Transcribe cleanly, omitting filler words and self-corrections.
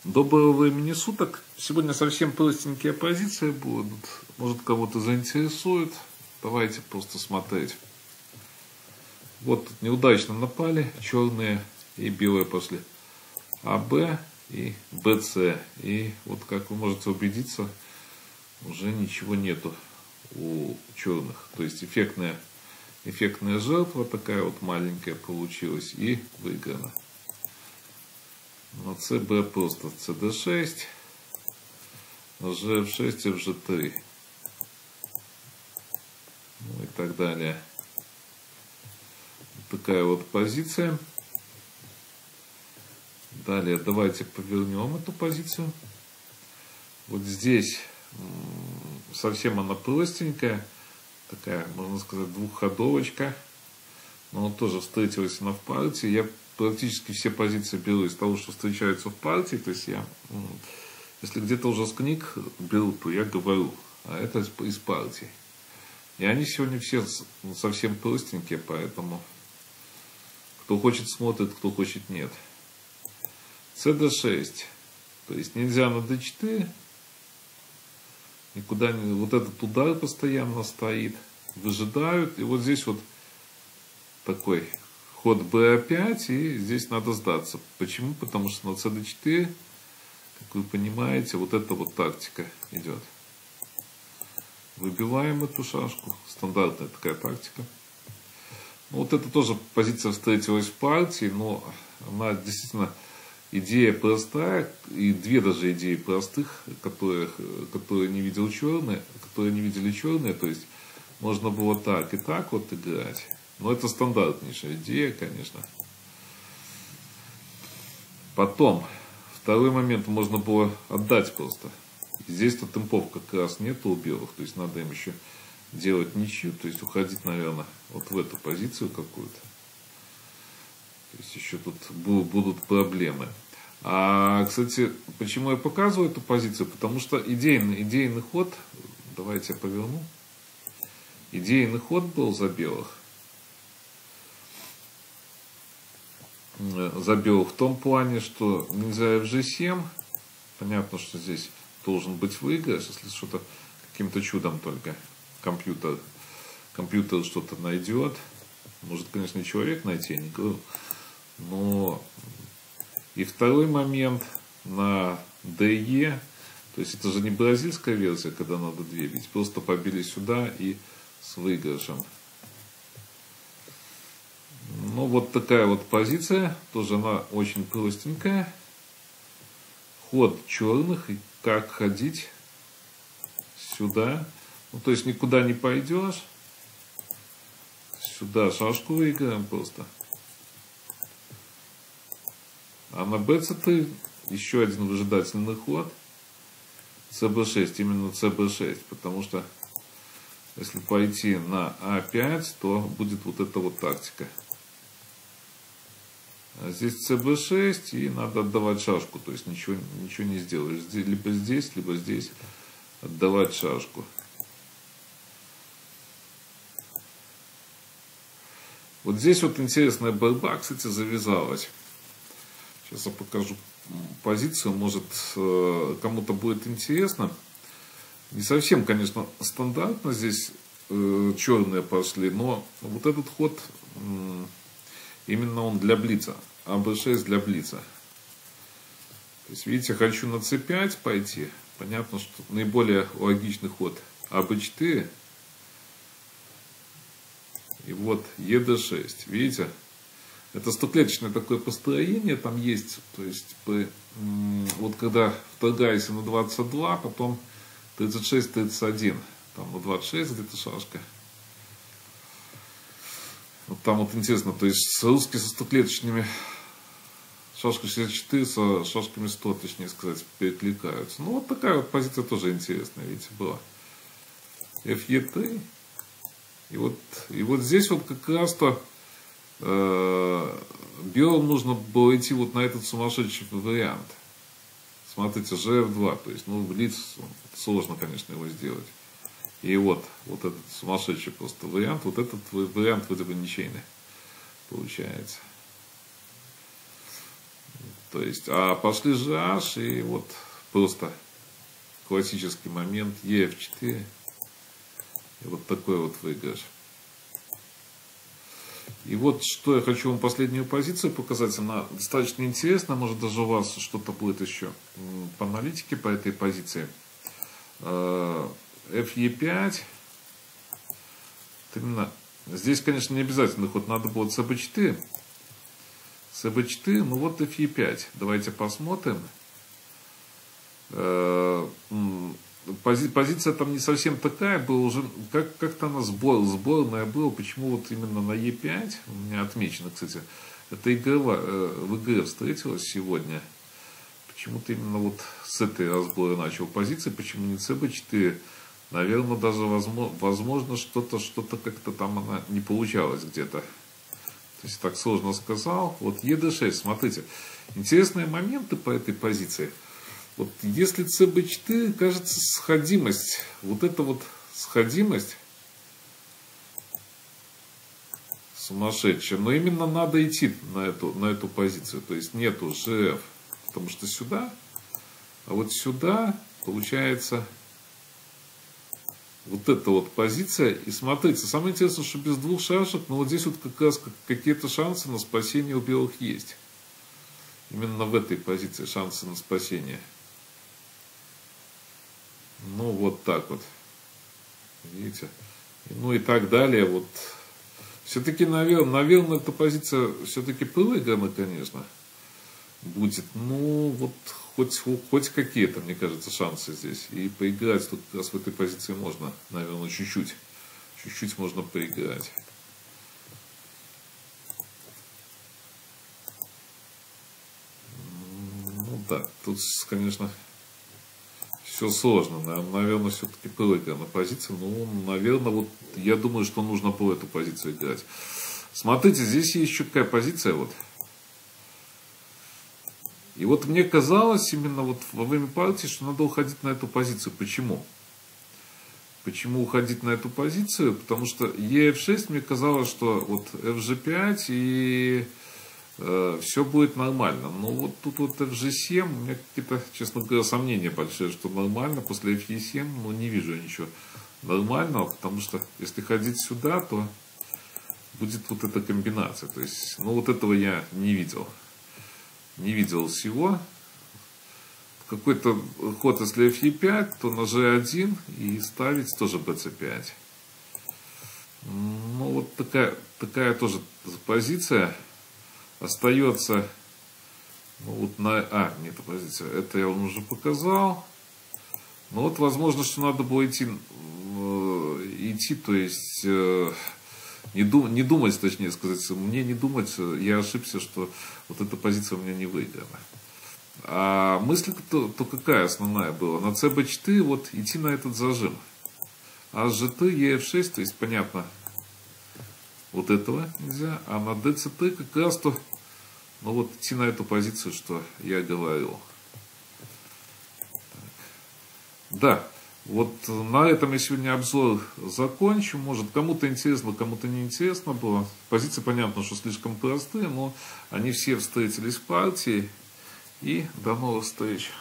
Доброго времени суток. Сегодня совсем простенькие позиции будут. Может, кого-то заинтересует. Давайте просто смотреть. Вот тут неудачно напали. Черные и белые пошли. АБ и БЦ. И вот как вы можете убедиться, уже ничего нету у черных. То есть эффектная жертва такая вот маленькая получилась и выиграна. На ЦБ просто ЦД6, ЖФ6, ФЖ3, ну и так далее. Такая вот позиция. Далее давайте повернем эту позицию. Вот здесь совсем она простенькая, такая, можно сказать, двухходовочка. Но тоже встретилась она в партии. Я практически все позиции беру из того, что встречаются в партии. То есть я, если где-то уже с книг беру, то я говорю, а это из партии. И они сегодня все совсем простенькие, поэтому кто хочет смотрит, кто хочет нет. ЦД6, то есть нельзя на D4, никуда не, вот этот удар постоянно стоит, выжидают, и вот здесь вот такой ход b5, и здесь надо сдаться. Почему? Потому что на cd4, как вы понимаете, вот эта вот тактика идет. Выбиваем эту шашку. Стандартная такая тактика. Ну, вот это тоже позиция встретилась в партии, но она действительно идея простая, и две даже идеи простых, которые не видели черные, то есть можно было так и так вот играть. Но это стандартнейшая идея, конечно. Потом, второй момент, можно было отдать просто. Здесь-то темпов как раз нету у белых, то есть надо им еще делать ничью, то есть уходить, наверное, вот в эту позицию какую-то. То есть еще тут будут проблемы. А, кстати, почему я показываю эту позицию? Потому что идейный ход, давайте я поверну, идейный ход был за белых. Забил в том плане, что нельзя FG7. Понятно, что здесь должен быть выигрыш, если что-то каким-то чудом только компьютер что-то найдет. Может, конечно, человек найти, я не говорю. Но и второй момент на DE, то есть это же не бразильская версия, когда надо две бить, просто побили сюда и с выигрышем. Ну, вот такая вот позиция, тоже она очень простенькая. Ход черных, и как ходить сюда. Ну, то есть никуда не пойдешь. Сюда шашку выиграем просто. А на BC3 еще один выжидательный ход. CB6, именно CB6, потому что если пойти на А5, то будет вот эта вот тактика. А здесь CB6, и надо отдавать шашку, то есть ничего не сделаешь. Либо здесь отдавать шашку. Вот здесь вот интересная борьба, кстати, завязалась. Сейчас я покажу позицию, может, кому-то будет интересно. Не совсем, конечно, стандартно здесь черные пошли, но вот этот ход, именно он для блица. АБ6 для блица. То есть, видите, хочу на c5 пойти. Понятно, что наиболее логичный ход АБ4. И вот ЕД6. Видите? Это стоклеточное такое построение там есть. То есть, вот когда вторгайся на 22, потом 36, 31. Там на 26 где-то шашка. Вот там вот интересно, то есть русские со стоклеточными шашкой 64 со шашками 100, точнее сказать, перекликаются. Ну, вот такая вот позиция тоже интересная, видите, была. FE3. И вот здесь вот как раз-то белым нужно было идти вот на этот сумасшедший вариант. Смотрите, GF2, то есть, ну, блиц, сложно, конечно, его сделать. И вот этот сумасшедший просто вариант, вот этот вариант вроде бы ничейный получается. То есть, а пошли же H, и вот просто классический момент EF4. И вот такой вот выигрыш. И вот что я хочу вам последнюю позицию показать. Она достаточно интересна. Может, даже у вас что-то будет еще по аналитике по этой позиции. FE5. Именно. Здесь, конечно, не обязательно ход. Надо было CB4. CB4, ну вот FE5. Давайте посмотрим. Позиция там не совсем такая была, уже как-то она сборная была. Почему вот именно на E5 у меня отмечено, кстати, это игра в игре встретилась сегодня. Почему-то именно вот с этой разбора начал позиции, почему не CB4? Наверное, даже возможно что-то как-то там она не получалась где-то. То есть так сложно сказал. Вот ED6, смотрите, интересные моменты по этой позиции. Вот если CB4, кажется, сходимость, вот эта вот сходимость сумасшедшая, но именно надо идти на эту позицию, то есть нету GF, потому что сюда, а вот сюда получается вот эта вот позиция, и смотрите, самое интересное, что без двух шашек, но вот здесь вот как раз какие-то шансы на спасение у белых есть, именно в этой позиции шансы на спасение. Ну, вот так вот. Видите? Ну и так далее. Вот. Все-таки, наверное, эта позиция все-таки проиграна, конечно, будет. Ну, вот хоть какие-то, мне кажется, шансы здесь. И поиграть тут как раз в этой позиции можно, наверное, чуть-чуть. Чуть-чуть можно поиграть. Ну да, тут, конечно... Все сложно, наверное, все-таки проиграна позиция. Ну, наверное, вот я думаю, что нужно по эту позицию играть. Смотрите, здесь есть еще какая позиция вот. И вот мне казалось именно вот во время партии, что надо уходить на эту позицию. Почему? Почему уходить на эту позицию? Потому что EF6 мне казалось, что вот FG5 и... все будет нормально. Но вот тут вот FG7, у меня какие-то, честно говоря, сомнения большие, что нормально. После FE7, ну, не вижу ничего нормального, потому что если ходить сюда, то будет вот эта комбинация. То есть, ну, вот этого я не видел. Не видел всего. Какой-то ход, если FE5, то на G1 и ставить тоже BC5. Ну, вот такая тоже позиция. Остается, ну, вот на, нет, позиция, это я вам уже показал. Ну вот, возможно, что надо было идти, то есть, не думать, точнее сказать, мне не думать, я ошибся, что вот эта позиция у меня не выиграна. А мысль то какая основная была? На CB4 вот идти на этот зажим. А с GT, EF6, то есть, понятно, вот этого нельзя, а на DCT как раз то, ну вот идти на эту позицию, что я говорил. Так. Да, вот на этом я сегодня обзор закончу. Может, кому-то интересно, кому-то не интересно было. Позиции, понятно, что слишком простые, но они все встретились в партии. И до новых встреч.